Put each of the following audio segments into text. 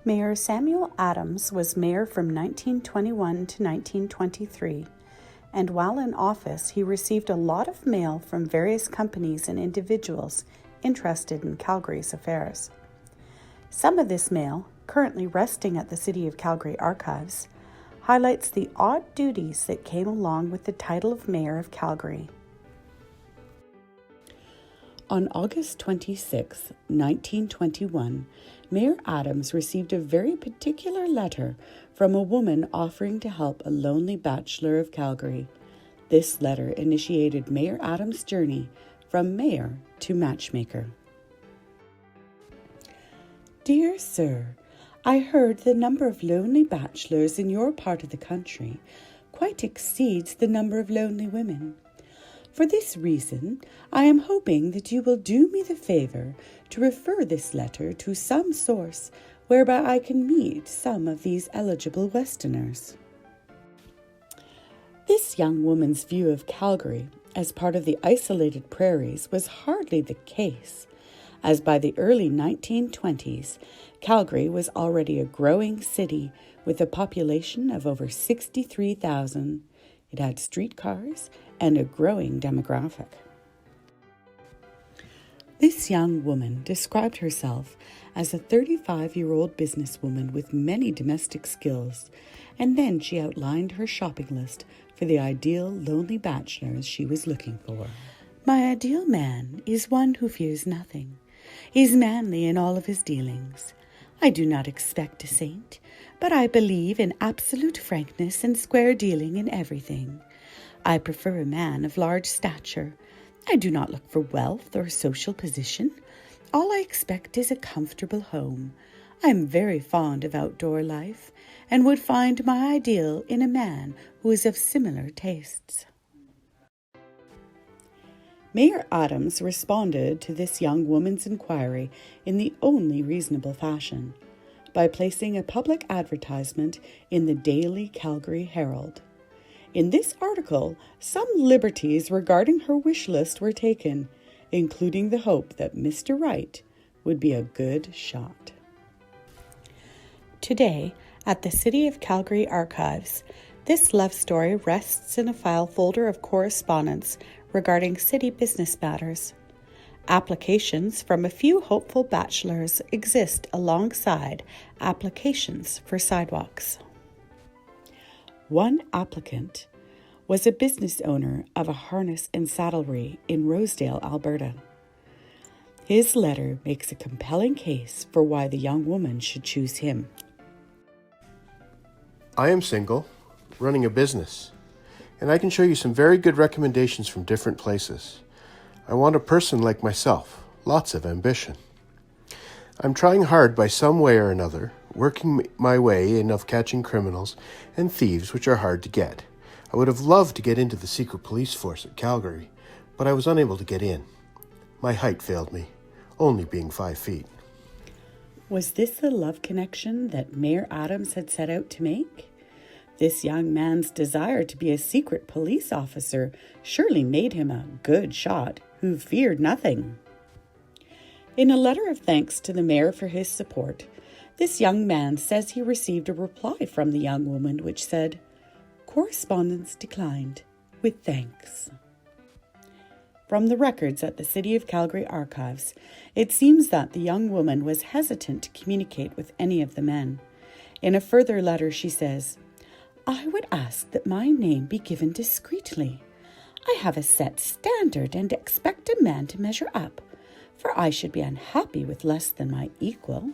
Mayor Samuel Adams was mayor from 1921 to 1923, and while in office, he received a lot of mail from various companies and individuals interested in Calgary's affairs. Some of this mail, currently resting at the City of Calgary Archives, highlights the odd duties that came along with the title of Mayor of Calgary. On August 26, 1921, Mayor Adams received a very particular letter from a woman offering to help a lonely bachelor of Calgary. This letter initiated Mayor Adams' journey from mayor to matchmaker. Dear Sir, I heard the number of lonely bachelors in your part of the country quite exceeds the number of lonely women. For this reason, I am hoping that you will do me the favour to refer this letter to some source whereby I can meet some of these eligible Westerners. This young woman's view of Calgary as part of the isolated prairies was hardly the case, as by the early 1920s, Calgary was already a growing city with a population of over 63,000. It had streetcars and a growing demographic. This young woman described herself as a 35-year-old businesswoman with many domestic skills, and then she outlined her shopping list for the ideal lonely bachelors she was looking for. My ideal man is one who fears nothing. He's manly in all of his dealings. I do not expect a saint, but I believe in absolute frankness and square dealing in everything. I prefer a man of large stature. I do not look for wealth or social position. All I expect is a comfortable home. I am very fond of outdoor life and would find my ideal in a man who is of similar tastes. Mayor Adams responded to this young woman's inquiry in the only reasonable fashion, by placing a public advertisement in the Daily Calgary Herald. In this article, some liberties regarding her wish list were taken, including the hope that Mr. Right would be a good shot. Today, at the City of Calgary Archives, this love story rests in a file folder of correspondence regarding city business matters. Applications from a few hopeful bachelors exist alongside applications for sidewalks. One applicant was a business owner of a harness and saddlery in Rosedale, Alberta. His letter makes a compelling case for why the young woman should choose him. I am single, running a business, and I can show you some very good recommendations from different places. I want a person like myself, lots of ambition. I'm trying hard by some way or another, working my way in of catching criminals and thieves which are hard to get. I would have loved to get into the secret police force at Calgary, but I was unable to get in. My height failed me, only being 5 feet. Was this the love connection that Mayor Adams had set out to make? This young man's desire to be a secret police officer surely made him a good shot who feared nothing. In a letter of thanks to the mayor for his support, this young man says he received a reply from the young woman which said, "Correspondence declined, with thanks." From the records at the City of Calgary Archives, it seems that the young woman was hesitant to communicate with any of the men. In a further letter, she says, "I would ask that my name be given discreetly. I have a set standard and expect a man to measure up, for I should be unhappy with less than my equal.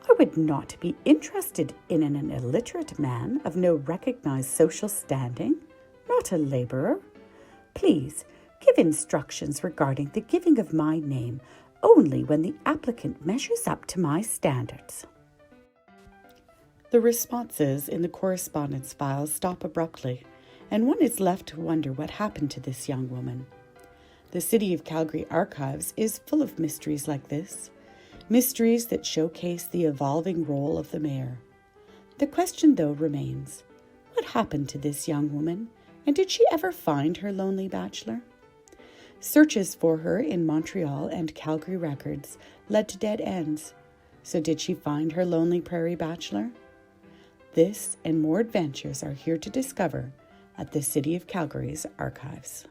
I would not be interested in an illiterate man of no recognized social standing, not a laborer. Please give instructions regarding the giving of my name only when the applicant measures up to my standards." The responses in the correspondence files stop abruptly, and one is left to wonder what happened to this young woman. The City of Calgary Archives is full of mysteries like this, mysteries that showcase the evolving role of the mayor. The question, though, remains, what happened to this young woman, and did she ever find her lonely bachelor? Searches for her in Montreal and Calgary records led to dead ends. So did she find her lonely prairie bachelor? This and more adventures are here to discover at the City of Calgary's archives.